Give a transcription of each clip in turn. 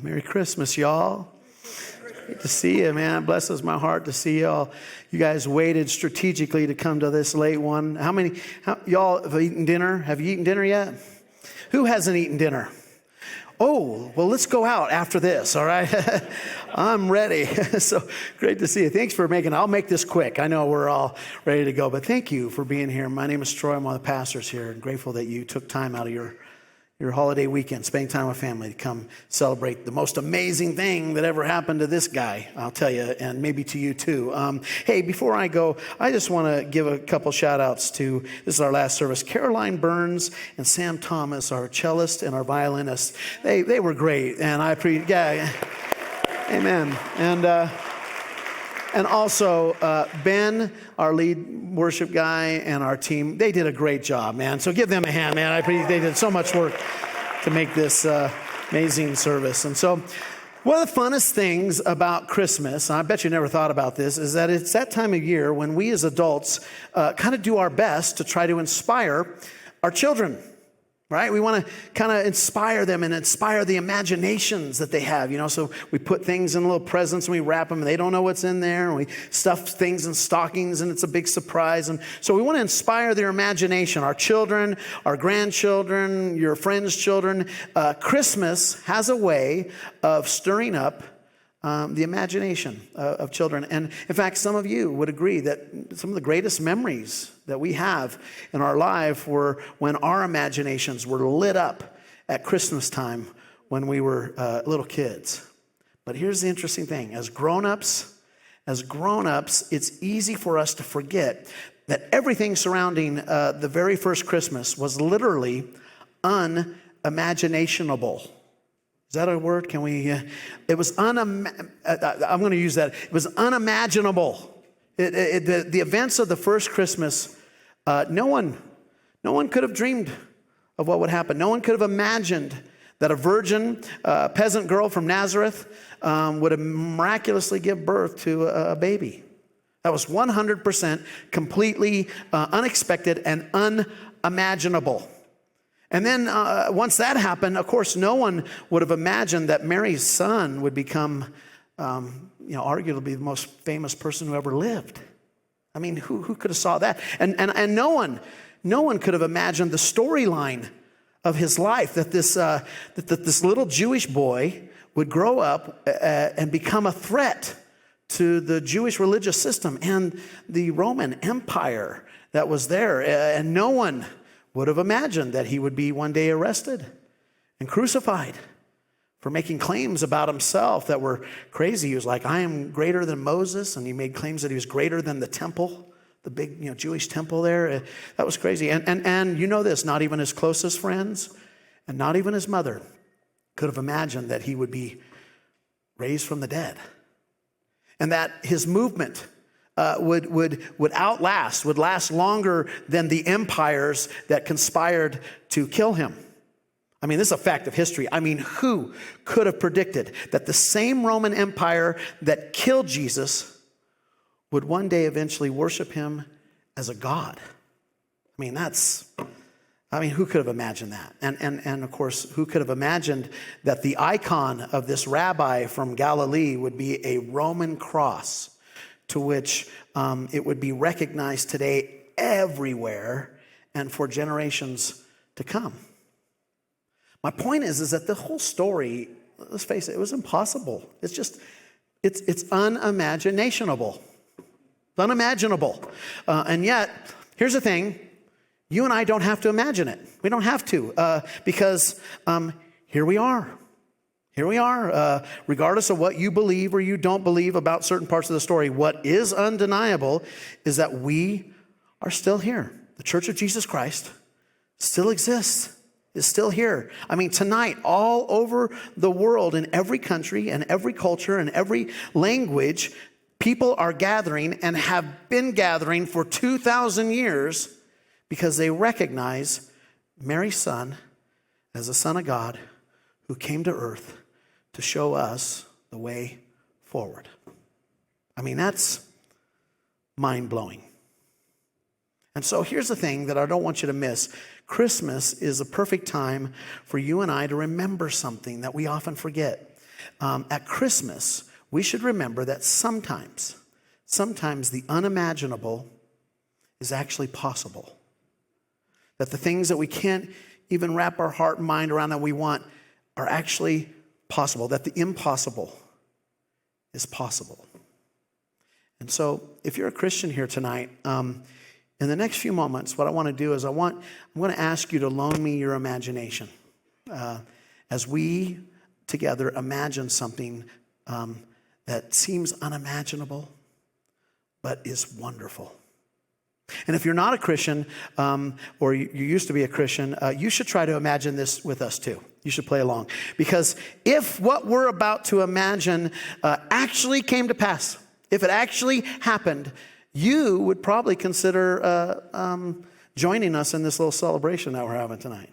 Merry Christmas, y'all. Great to see you, man. It blesses my heart to see y'all. You guys waited strategically to come to this late one. Y'all have eaten dinner? Have you eaten dinner yet? Who hasn't eaten dinner? Oh, well, let's go out after this, all right? I'm ready. So great to see you. Thanks for I'll make this quick. I know we're all ready to go, but thank you for being here. My name is Troy. I'm one of the pastors here, and grateful that you took time out of your holiday weekend, spending time with family to come celebrate the most amazing thing that ever happened to this guy, I'll tell you, and maybe to you too. Hey, before I go, I just want to give a couple shout outs to, this is our last service, Caroline Burns and Sam Thomas, our cellist and our violinist. They were great, and I appreciate, yeah, amen. And also, Ben, our lead worship guy, and our team, they did a great job, man. So give them a hand, man. They did so much work to make this amazing service. And so one of the funnest things about Christmas, and I bet you never thought about this, is that it's that time of year when we as adults kind of do our best to try to inspire our children. Right? We want to kind of inspire them and inspire the imaginations that they have, so we put things in little presents and we wrap them and they don't know what's in there, and we stuff things in stockings and it's a big surprise. And so we want to inspire their imagination, our children, our grandchildren, your friends' children. Christmas has a way of stirring up the imagination of children. And in fact, some of you would agree that some of the greatest memories that we have in our life were when our imaginations were lit up at Christmas time when we were little kids. But here's the interesting thing. As grown-ups, it's easy for us to forget that everything surrounding the very first Christmas was literally unimaginationable. Is that a word? Can we? It was I'm going to use that. It was unimaginable. The events of the first Christmas, no one could have dreamed of what would happen. No one could have imagined that a virgin, peasant girl from Nazareth would have miraculously give birth to a baby. That was 100% completely unexpected and unimaginable. And then once that happened, of course, no one would have imagined that Mary's son would become, arguably the most famous person who ever lived. I mean, who could have saw that? And no one could have imagined the storyline of his life, that this little Jewish boy would grow up and become a threat to the Jewish religious system and the Roman Empire that was there. And no one would have imagined that he would be one day arrested and crucified for making claims about himself that were crazy. He was like, I am greater than Moses, and he made claims that he was greater than the temple, the big Jewish temple there. That was crazy. And you know this, not even his closest friends and not even his mother could have imagined that he would be raised from the dead. And that his movement would last longer than the empires that conspired to kill him. I mean, this is a fact of history. I mean, who could have predicted that the same Roman Empire that killed Jesus would one day eventually worship him as a god? Who could have imagined that? And of course, who could have imagined that the icon of this rabbi from Galilee would be a Roman cross, to which it would be recognized today everywhere and for generations to come. My point is that the whole story, let's face it, it was impossible. It's unimaginationable. It's unimaginable. And yet, here's the thing, you and I don't have to imagine it. We don't have to, because here we are. Here we are, regardless of what you believe or you don't believe about certain parts of the story. What is undeniable is that we are still here. The Church of Jesus Christ still exists, is still here. I mean, tonight, all over the world, in every country and every culture and every language, people are gathering and have been gathering for 2,000 years because they recognize Mary's son as the Son of God who came to earth to show us the way forward. I mean, that's mind-blowing. And so here's the thing that I don't want you to miss. Christmas is a perfect time for you and I to remember something that we often forget. At Christmas, we should remember that sometimes the unimaginable is actually possible. That the things that we can't even wrap our heart and mind around that we want are actually possible. That the impossible is possible. And so if you're a Christian here tonight, in the next few moments, what I want to do is I'm going to ask you to loan me your imagination as we together imagine something that seems unimaginable but is wonderful. And if you're not a Christian or you used to be a Christian, you should try to imagine this with us too. You should play along. Because if what we're about to imagine actually came to pass, if it actually happened, you would probably consider joining us in this little celebration that we're having tonight,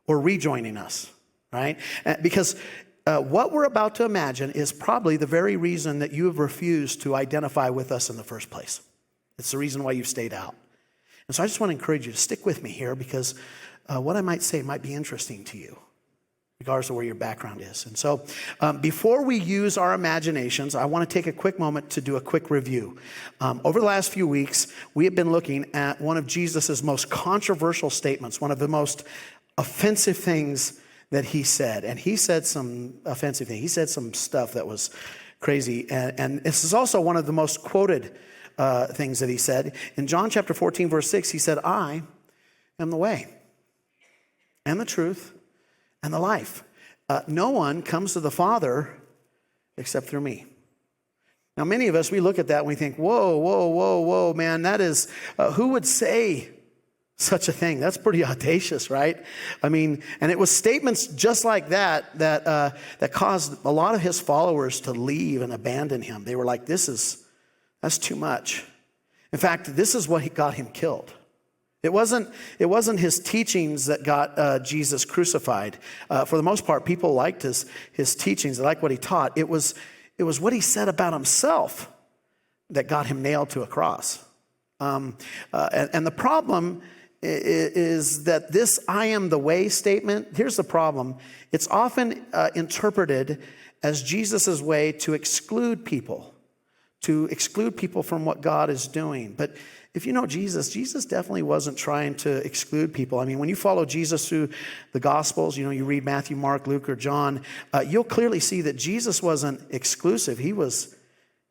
or rejoining us, right? Because what we're about to imagine is probably the very reason that you have refused to identify with us in the first place. It's the reason why you've stayed out. And so I just want to encourage you to stick with me here because what I might say might be interesting to you, regardless of where your background is. And so before we use our imaginations, I want to take a quick moment to do a quick review. Over the last few weeks, we have been looking at one of Jesus's most controversial statements, one of the most offensive things that he said. And he said some offensive things. He said some stuff that was crazy. And this is also one of the most quoted things that he said. In John chapter 14, verse 6, he said, I am the way and the truth and the life. No one comes to the Father except through me. Now, many of us, we look at that and we think, whoa, man, that is, who would say such a thing? That's pretty audacious, right? I mean, and it was statements just like that caused a lot of his followers to leave and abandon him. They were like, that's too much. In fact, this is what got him killed. It wasn't his teachings that got Jesus crucified. For the most part, people liked his teachings. They liked what he taught. It was what he said about himself that got him nailed to a cross. And the problem is that this "I am the way" statement, here's the problem. It's often interpreted as Jesus' way to exclude people from what God is doing. But if you know Jesus definitely wasn't trying to exclude people. I mean, when you follow Jesus through the Gospels, you read Matthew, Mark, Luke, or John, you'll clearly see that Jesus wasn't exclusive. He was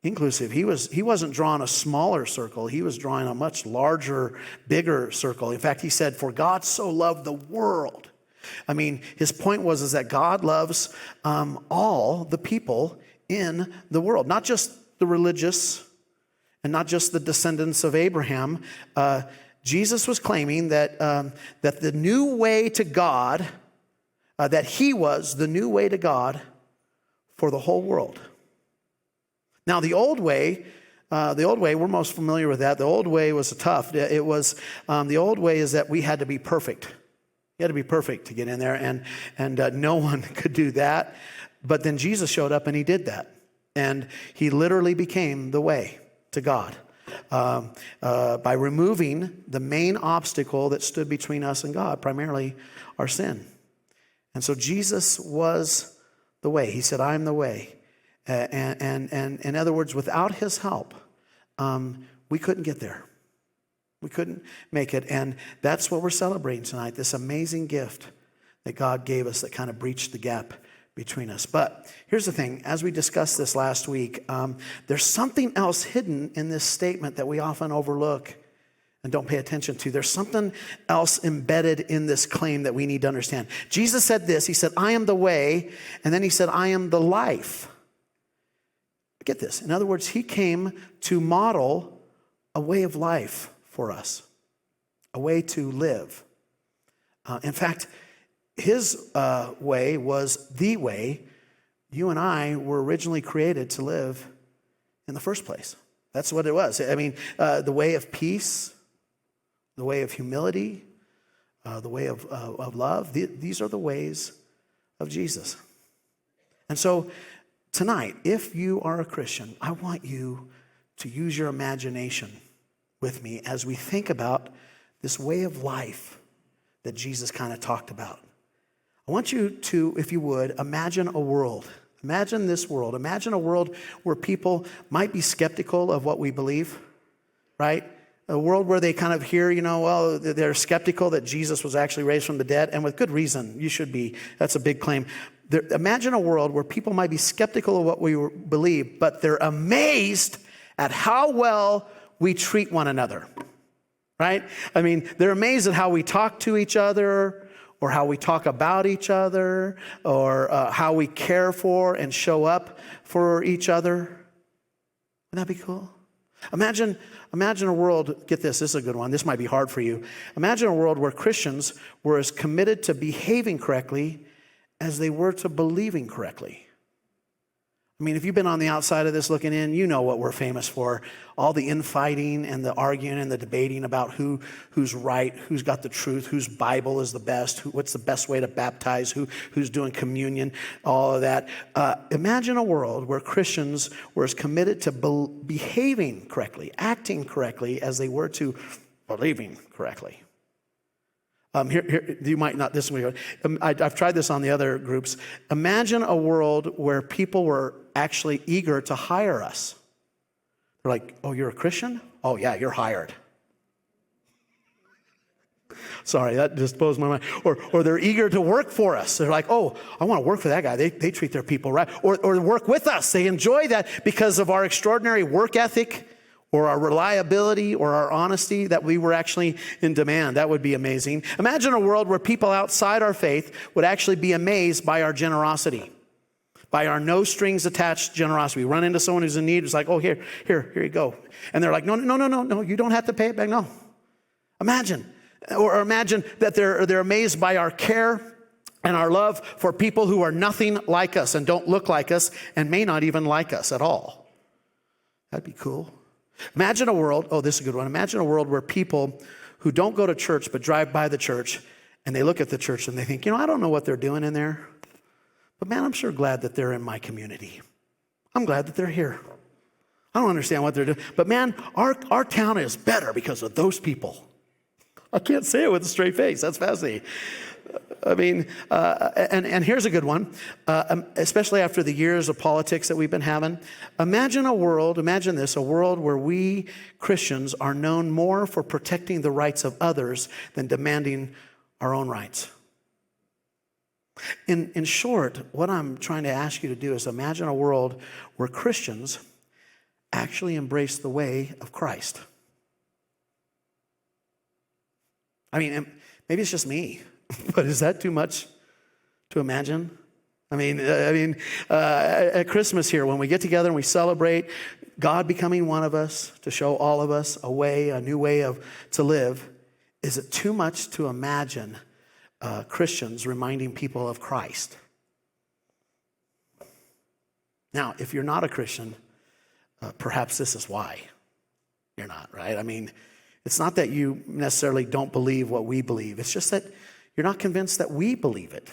inclusive. He wasn't drawing a smaller circle. He was drawing a much larger, bigger circle. In fact, he said, "For God so loved the world." I mean, his point was that God loves all the people in the world, not just the religious, and not just the descendants of Abraham. Jesus was claiming that the new way to God, that he was the new way to God for the whole world. Now, the old way, we're most familiar with that. The old way was tough. It was the old way is that we had to be perfect. You had to be perfect to get in there, and no one could do that. But then Jesus showed up and he did that, and he literally became the way to God by removing the main obstacle that stood between us and God, primarily our sin. And so Jesus was the way. He said, "I'm the way." And in other words, without his help, we couldn't get there. We couldn't make it. And that's what we're celebrating tonight, this amazing gift that God gave us that kind of breached the gap between us. But here's the thing. As we discussed this last week, there's something else hidden in this statement that we often overlook and don't pay attention to. There's something else embedded in this claim that we need to understand. Jesus said this. He said, "I am the way." And then he said, "I am the life." Get this. In other words, he came to model a way of life for us, a way to live. In fact, his way was the way you and I were originally created to live in the first place. That's what it was. I mean, the way of peace, the way of humility, the way of love. These are the ways of Jesus. And so tonight, if you are a Christian, I want you to use your imagination with me as we think about this way of life that Jesus kind of talked about. I want you to, if you would, imagine a world. Imagine this world. Imagine a world where people might be skeptical of what we believe, right? A world where they kind of hear, well, they're skeptical that Jesus was actually raised from the dead, and with good reason. You should be. That's a big claim. Imagine a world where people might be skeptical of what we believe, but they're amazed at how well we treat one another, right? I mean, they're amazed at how we talk to each other, or how we talk about each other, or how we care for and show up for each other. Wouldn't that be cool? Imagine a world, get this is a good one. This might be hard for you. Imagine a world where Christians were as committed to behaving correctly as they were to believing correctly. I mean, if you've been on the outside of this looking in, you know what we're famous for. All the infighting and the arguing and the debating about who's right, who's got the truth, whose Bible is the best, what's the best way to baptize, who's doing communion, all of that. Imagine a world where Christians were as committed to behaving correctly, acting correctly, as they were to believing correctly. Here, you might not, this one. I've tried this on the other groups. Imagine a world where people were actually eager to hire us. They're like, oh, you're a Christian? Oh, yeah, you're hired. Sorry, that just blows my mind. Or they're eager to work for us. They're like, oh, I want to work for that guy. They treat their people right. Or work with us. They enjoy that because of our extraordinary work ethic, or our reliability, or our honesty, that we were actually in demand. That would be amazing. Imagine a world where people outside our faith would actually be amazed by our generosity, by our no strings attached generosity. We run into someone who's in need, it's like, oh, here you go. And they're like, no, you don't have to pay it back, no. Imagine. Or imagine that they're amazed by our care and our love for people who are nothing like us and don't look like us and may not even like us at all. That'd be cool. Imagine a world, oh, this is a good one. Imagine a world where people who don't go to church but drive by the church and they look at the church and they think, I don't know what they're doing in there, but man, I'm sure glad that they're in my community. I'm glad that they're here. I don't understand what they're doing, but man, our town is better because of those people. I can't say it with a straight face. That's fascinating. I mean, and here's a good one, especially after the years of politics that we've been having. Imagine a world where we Christians are known more for protecting the rights of others than demanding our own rights. In short, what I'm trying to ask you to do is imagine a world where Christians actually embrace the way of Christ. I mean, maybe it's just me. But is that too much to imagine? I mean, at Christmas here, when we get together and we celebrate God becoming one of us to show all of us a new way to live, is it too much to imagine Christians reminding people of Christ? Now, if you're not a Christian, perhaps this is why you're not, right? I mean, it's not that you necessarily don't believe what we believe. It's just that you're not convinced that we believe it.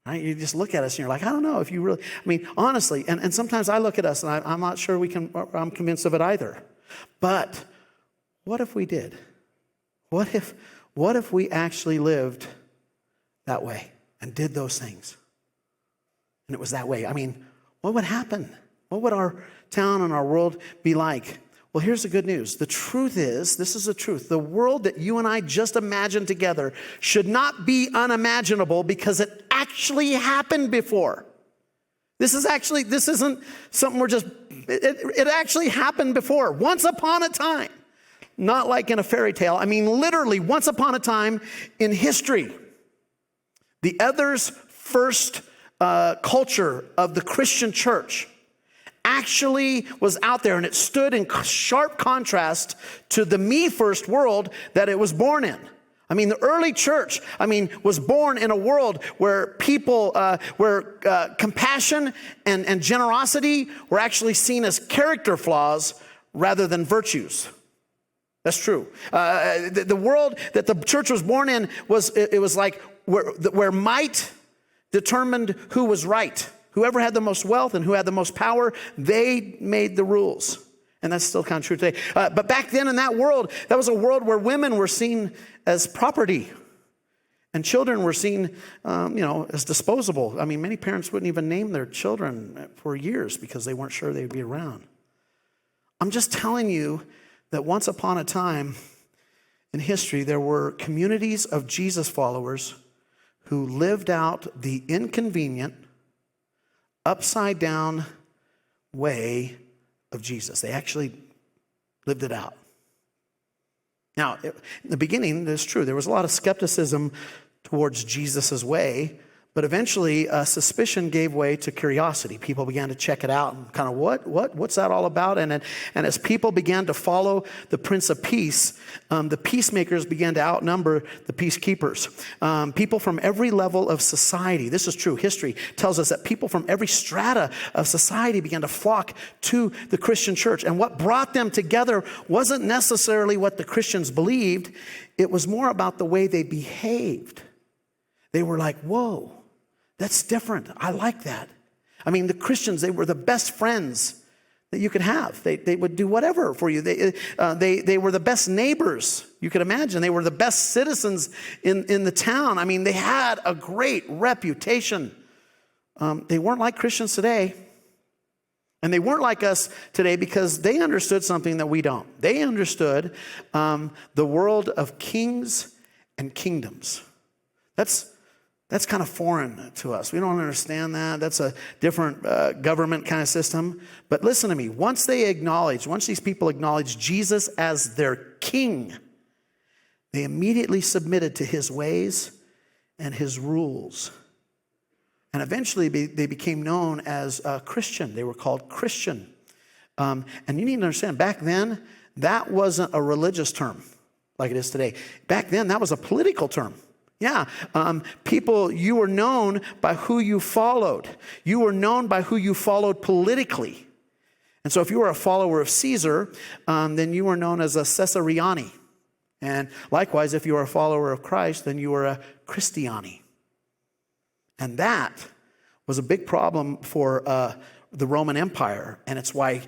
Right? You just look at us and you're like, I don't know if you really, honestly, and sometimes I look at us and I'm not sure I'm convinced of it either. But what if we did? What if we actually lived that way and did those things? And it was that way. What would happen? What would our town and our world be like? Well, here's the good news. The truth is, this is the truth. The world that you and I just imagined together should not be unimaginable because it actually happened before. This isn't something it actually happened before. Once upon a time. Not like in a fairy tale. Literally once upon a time in history. The others first culture of the Christian church actually was out there, and it stood in sharp contrast to the me first world that it was born in. I mean, the early church, was born in a world where people, where compassion and generosity were actually seen as character flaws rather than virtues. That's true. The world that the church was born in was like where might determined who was right. Whoever had the most wealth and who had the most power, they made the rules. And that's still kind of true today. But back then in that world, that was a world where women were seen as property. And children were seen, as disposable. Many parents wouldn't even name their children for years because they weren't sure they'd be around. I'm just telling you that once upon a time in history, there were communities of Jesus followers who lived out the inconvenient, upside down way of Jesus. They actually lived it out. Now, in the beginning, it's true, there was a lot of skepticism towards Jesus' way, but eventually suspicion gave way to curiosity. People began to check it out and kind of, what's that all about? And as people began to follow the Prince of Peace, the peacemakers began to outnumber the peacekeepers. People from every level of society, this is true, history tells us that people from every strata of society began to flock to the Christian church. And what brought them together wasn't necessarily what the Christians believed, it was more about the way they behaved. They were like, whoa, that's different. I like that. The Christians, they were the best friends that you could have. They would do whatever for you. They were the best neighbors you could imagine. They were the best citizens in the town. They had a great reputation. They weren't like Christians today. And they weren't like us today because they understood something that we don't. They understood the world of kings and kingdoms. That's kind of foreign to us. We don't understand that. That's a different government kind of system. But listen to me. Once these people acknowledged Jesus as their king, they immediately submitted to his ways and his rules. And eventually they became known as Christian. They were called Christian. And you need to understand, back then, that wasn't a religious term like it is today. Back then, that was a political term. Yeah, people, you were known by who you followed. You were known by who you followed politically. And so if you were a follower of Caesar, then you were known as a Caesariani. And likewise, if you were a follower of Christ, then you were a Christiani. And that was a big problem for the Roman Empire. And it's why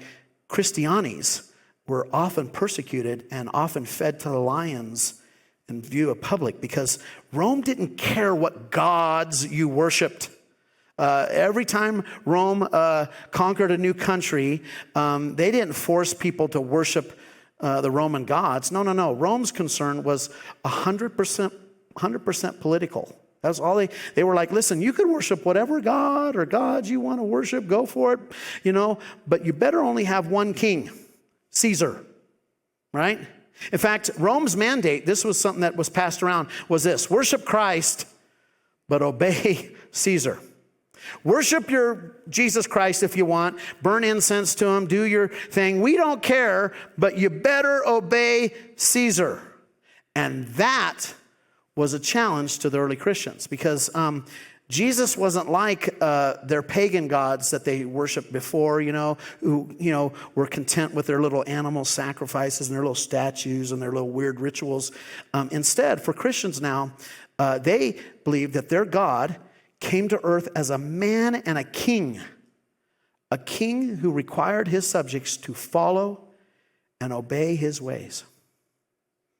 Christianis were often persecuted and often fed to the lions in view of public, because Rome didn't care what gods you worshiped. Every time Rome conquered a new country, they didn't force people to worship the Roman gods. No. Rome's concern was 100% political. That's all they were like, listen, you could worship whatever god or gods you want to worship, go for it, but you better only have one king, Caesar, right? In fact, Rome's mandate, this was something that was passed around, was this: worship Christ, but obey Caesar. Worship your Jesus Christ if you want, burn incense to him, do your thing. We don't care, but you better obey Caesar. And that was a challenge to the early Christians, because Jesus wasn't like their pagan gods that they worshiped before, who, were content with their little animal sacrifices and their little statues and their little weird rituals. Instead, for Christians now, they believed that their God came to earth as a man and a king who required his subjects to follow and obey his ways.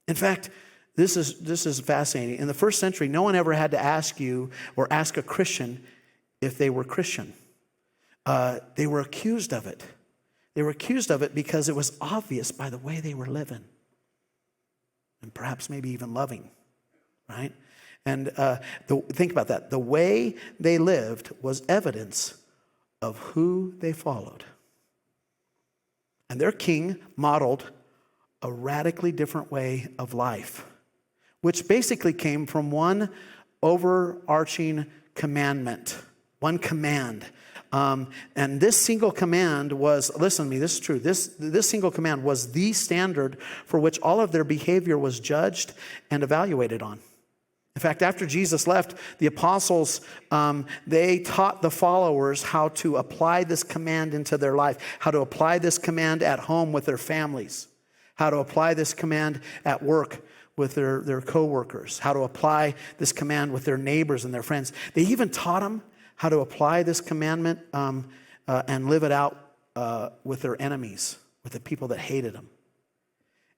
In fact, this is fascinating. In the first century, no one ever had to ask you or ask a Christian if they were Christian. They were accused of it. They were accused of it because it was obvious by the way they were living, and perhaps maybe even loving, right? And think about that. The way they lived was evidence of who they followed. And their king modeled a radically different way of life, which basically came from one overarching commandment, One command. And this single command was, listen to me, this is true. This single command was the standard for which all of their behavior was judged and evaluated on. In fact, after Jesus left, the apostles, they taught the followers how to apply this command into their life, how to apply this command at home with their families, how to apply this command at work with their co-workers, how to apply this command with their neighbors and their friends. They even taught them how to apply this commandment and live it out with their enemies, with the people that hated them.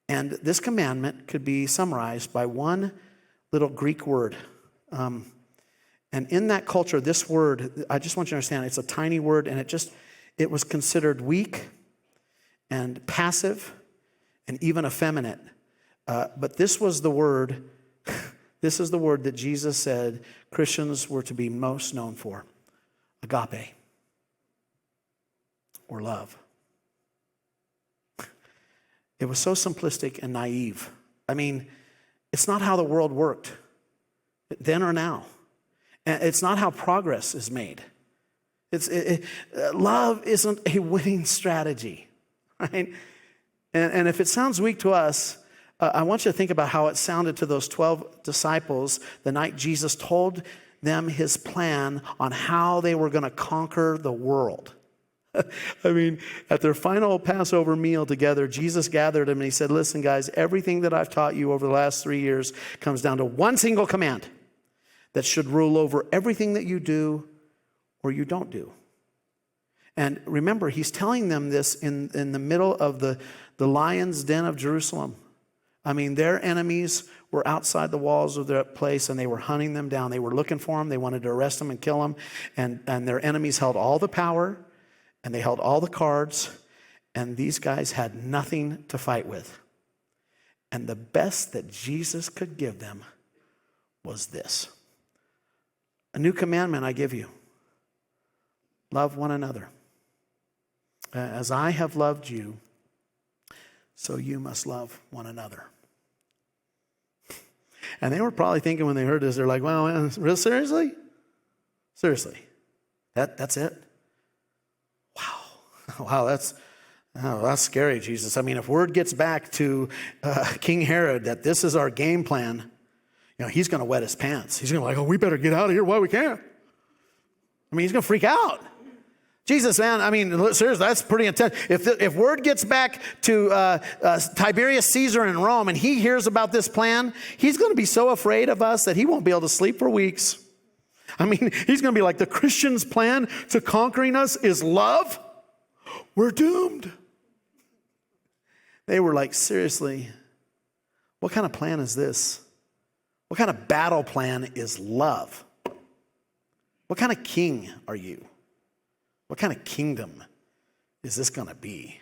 And this commandment could be summarized by one little Greek word. And in that culture, this word, I just want you to understand, it's a tiny word, and it was considered weak and passive and even effeminate. But this was the word, this is the word that Jesus said Christians were to be most known for. Agape, or love. It was so simplistic and naive. I mean, it's not how the world worked, then or now. And it's not how progress is made. Love isn't a winning strategy, right? And if it sounds weak to us, I want you to think about how it sounded to those 12 disciples the night Jesus told them his plan on how they were going to conquer the world. I mean, at their final Passover meal together, Jesus gathered them and he said, listen, guys, everything that I've taught you over the last 3 years comes down to one single command that should rule over everything that you do or you don't do. And remember, he's telling them this in the middle of the lion's den of Jerusalem. I mean, their enemies were outside the walls of their place and they were hunting them down. They were looking for them. They wanted to arrest them and kill them. And their enemies held all the power and they held all the cards. And these guys had nothing to fight with. And the best that Jesus could give them was this. A new commandment I give you. Love one another. As I have loved you, so you must love one another. And they were probably thinking when they heard this, they're like, wow, real seriously? Seriously? That's it? Wow. Wow, that's scary, Jesus. I mean, if word gets back to King Herod that this is our game plan, he's going to wet his pants. He's going to be like, oh, we better get out of here while we can. I mean, he's going to freak out. Jesus, man, I mean, seriously, that's pretty intense. If word gets back to Tiberius Caesar in Rome and he hears about this plan, he's going to be so afraid of us that he won't be able to sleep for weeks. I mean, he's going to be like, the Christian's plan to conquering us is love? We're doomed. They were like, seriously, what kind of plan is this? What kind of battle plan is love? What kind of king are you? What kind of kingdom is this going to be?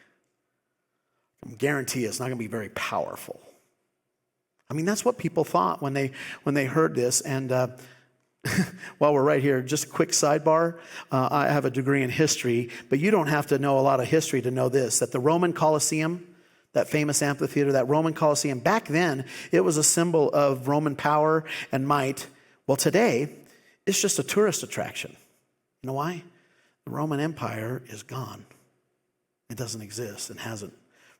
I guarantee it's not going to be very powerful. I mean, that's what people thought when they heard this. And while we're right here, just a quick sidebar. I have a degree in history, but you don't have to know a lot of history to know this, that the Roman Colosseum, that famous amphitheater, that Roman Colosseum, back then, it was a symbol of Roman power and might. Well, today, it's just a tourist attraction. You know why? The Roman Empire is gone. It doesn't exist and hasn't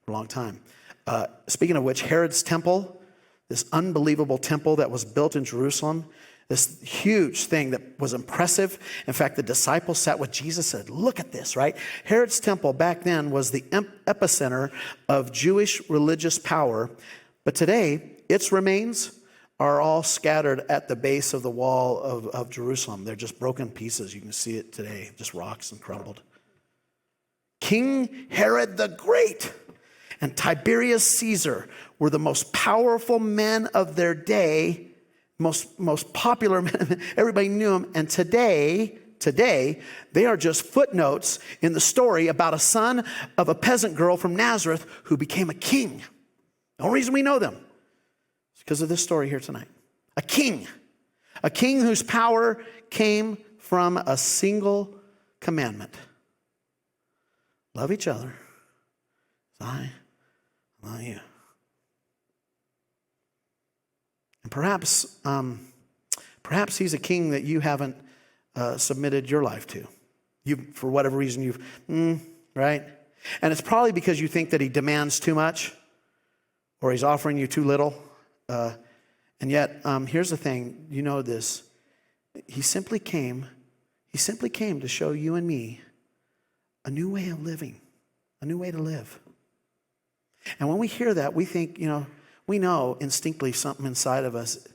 for a long time. Speaking of which, Herod's temple, this unbelievable temple that was built in Jerusalem, this huge thing that was impressive. In fact, the disciples sat with Jesus and said, look at this, right? Herod's temple back then was the epicenter of Jewish religious power. But today, its remains are all scattered at the base of the wall of Jerusalem. They're just broken pieces. You can see it today, just rocks and crumbled. King Herod the Great and Tiberius Caesar were the most powerful men of their day, most popular men. Everybody knew them. And today, they are just footnotes in the story about a son of a peasant girl from Nazareth who became a king. The only reason we know them is because of this story here tonight. A king whose power came from a single commandment. Love each other as I love you. And perhaps he's a king that you haven't submitted your life to. You, for whatever reason, right? And it's probably because you think that he demands too much or he's offering you too little. And yet, here's the thing, you know this. He simply came to show you and me a new way of living, a new way to live. And when we hear that, we think, we know instinctively something inside of us,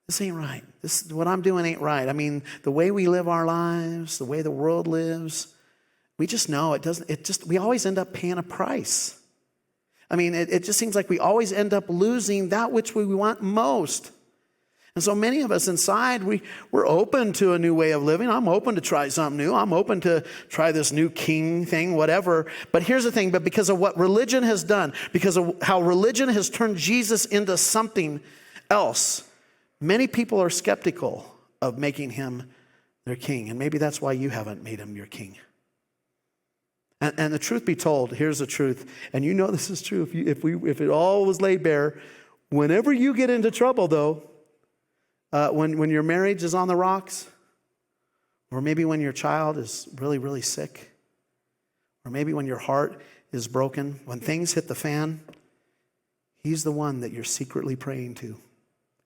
this ain't right. What I'm doing ain't right. I mean, the way we live our lives, the way the world lives, we just know we always end up paying a price. I mean, it just seems like we always end up losing that which we want most. And so many of us inside, we're open to a new way of living. I'm open to try something new. I'm open to try this new king thing, whatever. But here's the thing, but because of what religion has done, because of how religion has turned Jesus into something else, many people are skeptical of making him their king. And maybe that's why you haven't made him your king. And the truth be told, here's the truth. And you know this is true. If it all was laid bare, whenever you get into trouble, though, when your marriage is on the rocks, or maybe when your child is really, really sick, or maybe when your heart is broken, when things hit the fan, he's the one that you're secretly praying to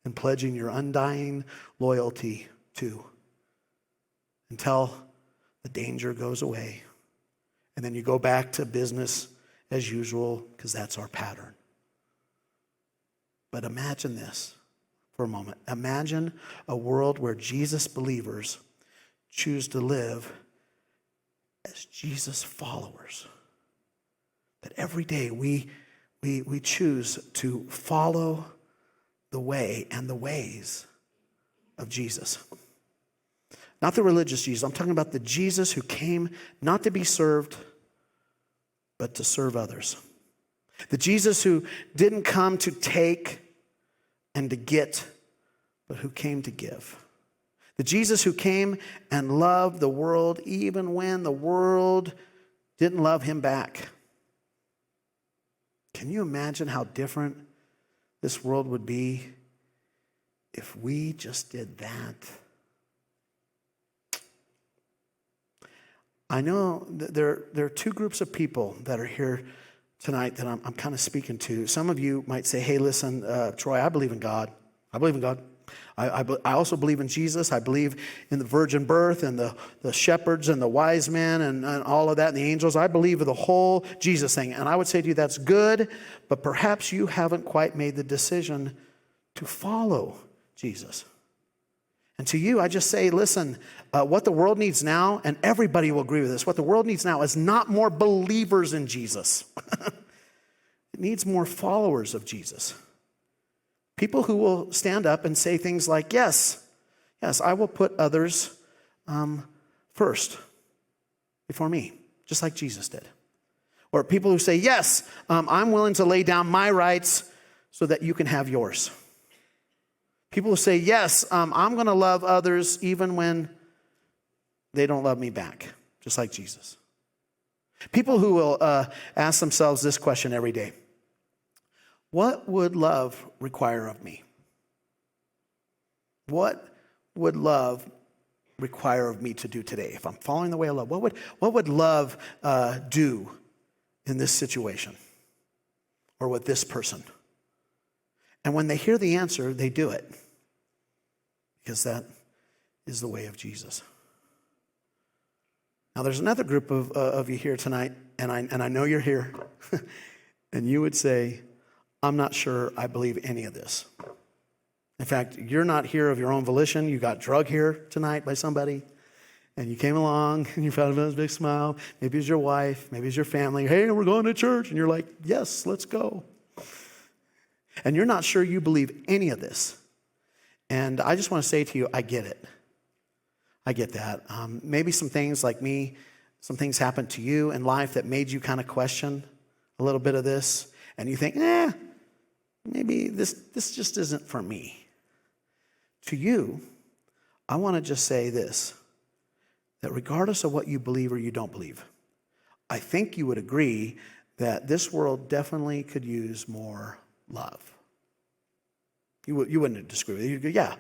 and pledging your undying loyalty to until the danger goes away. And then you go back to business as usual because that's our pattern. But imagine this for a moment. Imagine a world where Jesus believers choose to live as Jesus followers. That every day we choose to follow the way and the ways of Jesus. Not the religious Jesus. I'm talking about the Jesus who came not to be served, but to serve others. The Jesus who didn't come to take and to get, but who came to give. The Jesus who came and loved the world even when the world didn't love him back. Can you imagine how different this world would be if we just did that? I know that there are two groups of people that are here tonight that I'm kind of speaking to. Some of you might say, hey, listen, Troy, I believe in God. I believe in God. I also believe in Jesus. I believe in the virgin birth and the shepherds and the wise men and all of that and the angels. I believe in the whole Jesus thing. And I would say to you, that's good, but perhaps you haven't quite made the decision to follow Jesus. And to you, I just say, listen, what the world needs now, and everybody will agree with this, what the world needs now is not more believers in Jesus. It needs more followers of Jesus. People who will stand up and say things like, yes, I will put others first before me, just like Jesus did. Or people who say, yes, I'm willing to lay down my rights so that you can have yours. People who say, yes, I'm going to love others even when they don't love me back, just like Jesus. People who will ask themselves this question every day. What would love require of me? What would love require of me to do today? If I'm following the way of love, what would love do in this situation or with this person? And when they hear the answer, they do it. Because that is the way of Jesus. Now, there's another group of you here tonight, and I know you're here, and you would say, I'm not sure I believe any of this. In fact, you're not here of your own volition. You got drugged here tonight by somebody, and you came along, and you found a big smile. Maybe it's your wife, maybe it's your family. Hey, we're going to church. And you're like, yes, let's go. And you're not sure you believe any of this. And I just want to say to you, I get it. I get that. Maybe some things like me, some things happened to you in life that made you kind of question a little bit of this. And you think, maybe this just isn't for me. To you, I want to just say this, that regardless of what you believe or you don't believe, I think you would agree that this world definitely could use more love. You wouldn't disagree with it. You'd go, yeah,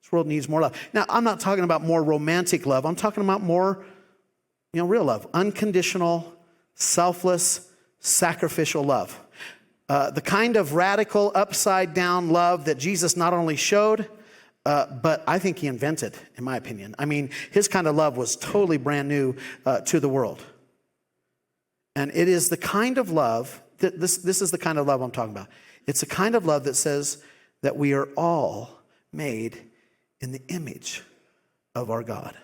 This world needs more love. Now, I'm not talking about more romantic love. I'm talking about more, real love. Unconditional, selfless, sacrificial love. The kind of radical, upside-down love that Jesus not only showed, but I think he invented, in my opinion. I mean, his kind of love was totally brand new to the world. And it is the kind of love, this is the kind of love I'm talking about. It's the kind of love that says that we are all made in the image of our God.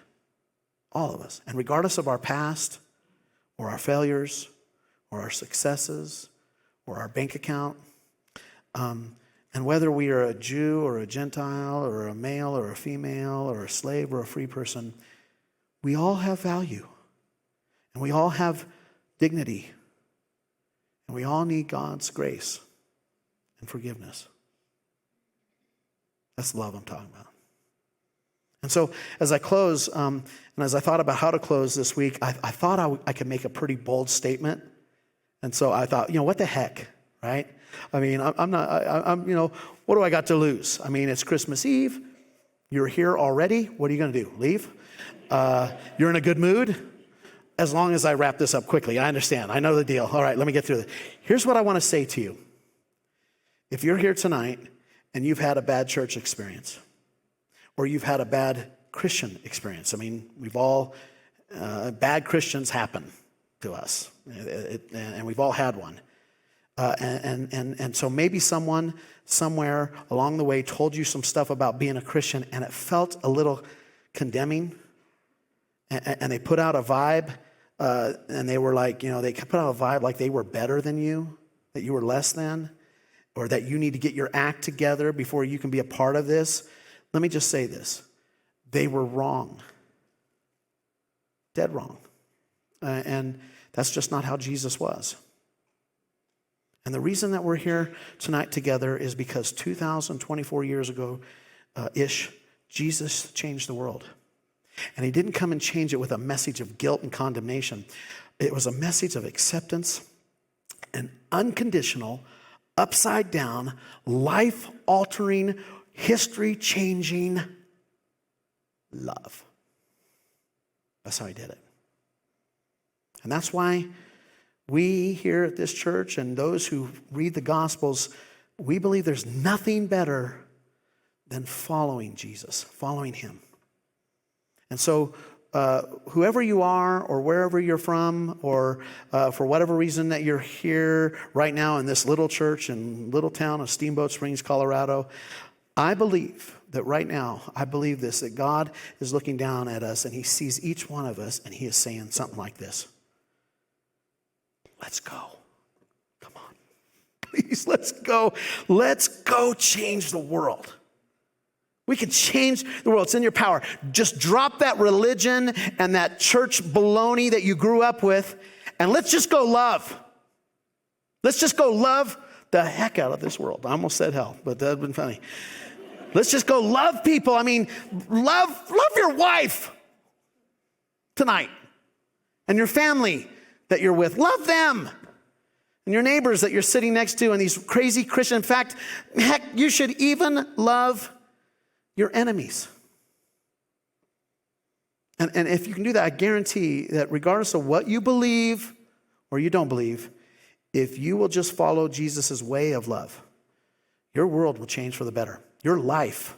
All of us. And regardless of our past, or our failures, or our successes, or our bank account, and whether we are a Jew or a Gentile or a male or a female or a slave or a free person, we all have value. And we all have dignity. And we all need God's grace and forgiveness. That's the love I'm talking about. And so as I close, and as I thought about how to close this week, I thought I could make a pretty bold statement. And so I thought, what the heck, right? I mean, what do I got to lose? I mean, it's Christmas Eve. You're here already. What are you going to do? Leave? You're in a good mood? As long as I wrap this up quickly. I understand. I know the deal. All right, let me get through this. Here's what I want to say to you. If you're here tonight and you've had a bad church experience, or you've had a bad Christian experience. I mean, we've all, bad Christians happen to us, and we've all had one. And so maybe someone somewhere along the way told you some stuff about being a Christian, and it felt a little condemning, and they put out a vibe, and they were like, they put out a vibe like they were better than you, that you were less than, or that you need to get your act together before you can be a part of this. Let me just say this. They were wrong. Dead wrong. And that's just not how Jesus was. And the reason that we're here tonight together is because 2,024 years ago, Jesus changed the world. And he didn't come and change it with a message of guilt and condemnation. It was a message of acceptance and unconditional, upside down, life-altering, history-changing love. That's how he did it. And that's why we here at this church and those who read the Gospels, we believe there's nothing better than following Jesus, following him. And so whoever you are or wherever you're from or for whatever reason that you're here right now in this little church in little town of Steamboat Springs, Colorado, I believe that right now, that God is looking down at us and he sees each one of us and he is saying something like this. Let's go. Come on. Please, let's go. Let's go change the world. We can change the world. It's in your power. Just drop that religion and that church baloney that you grew up with, and let's just go love. Let's just go love the heck out of this world. I almost said hell, but that would have been funny. Let's just go love people. I mean, love your wife tonight and your family that you're with. Love them. And your neighbors that you're sitting next to and these crazy Christians. In fact, heck, you should even love your enemies. And if you can do that, I guarantee that regardless of what you believe or you don't believe, if you will just follow Jesus' way of love, your world will change for the better. Your life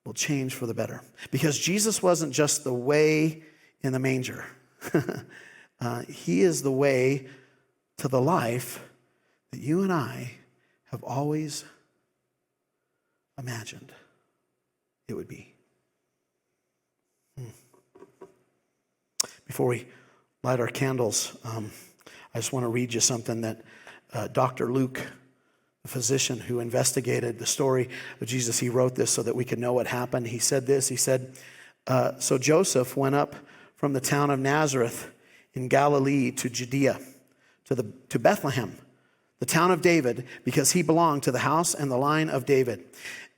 will change for the better. Because Jesus wasn't just the way in the manger. He is the way to the life that you and I have always imagined it would be. Before we light our candles, I just want to read you something that Dr. Luke, the physician who investigated the story of Jesus, he wrote this so that we could know what happened. He said this, he said, so Joseph went up from the town of Nazareth in Galilee to Judea, to Bethlehem, the town of David, because he belonged to the house and the line of David.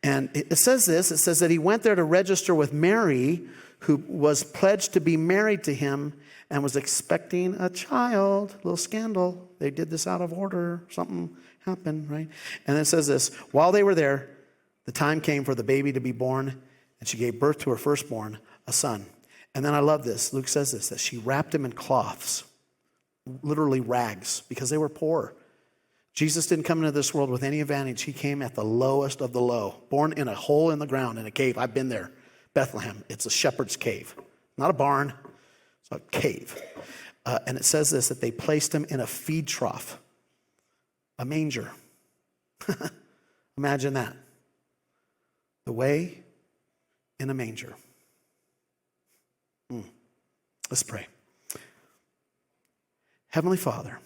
And it says this, it says that he went there to register with Mary, who was pledged to be married to him and was expecting a child. Little scandal. They did this out of order. Something happened, right? And it says this, while they were there, the time came for the baby to be born, And she gave birth to her firstborn, a son. And then I love this. Luke says this, that she wrapped him in cloths, literally rags, because they were poor. Jesus didn't come into this world with any advantage. He came at the lowest of the low, born in a hole in the ground in a cave. I've been there, Bethlehem. It's a shepherd's cave, not a barn. It's a cave. And it says this, that they placed him in a feed trough, a manger. Imagine that. The way in a manger. Let's pray. Heavenly Father,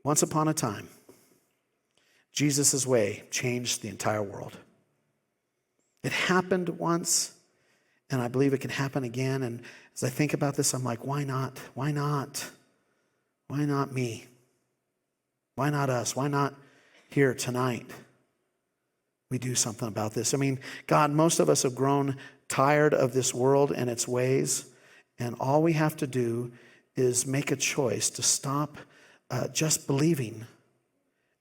once upon a time, Jesus' way changed the entire world. It happened once, and I believe it can happen again. And as I think about this, I'm like, why not? Why not? Why not me? Why not us? Why not here tonight? We do something about this. I mean, God, most of us have grown tired of this world and its ways, and all we have to do is make a choice to stop just believing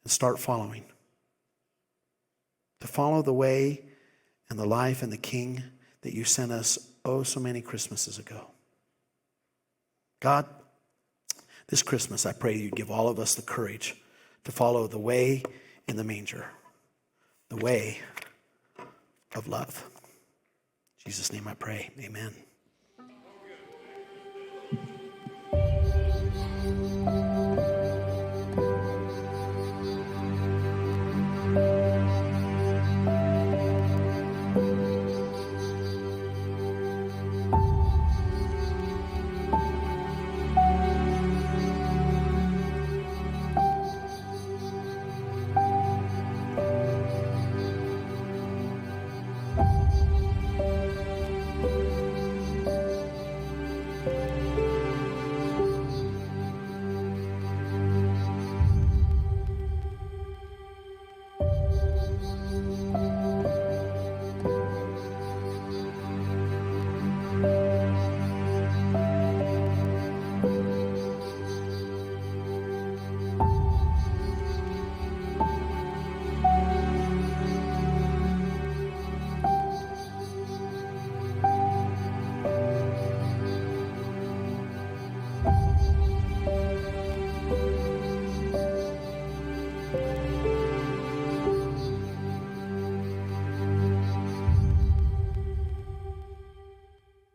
and start following. To follow the way and the life and the King that you sent us so many Christmases ago. God, this Christmas, I pray you give all of us the courage to follow the way in the manger, the way of love. In Jesus' name I pray, amen.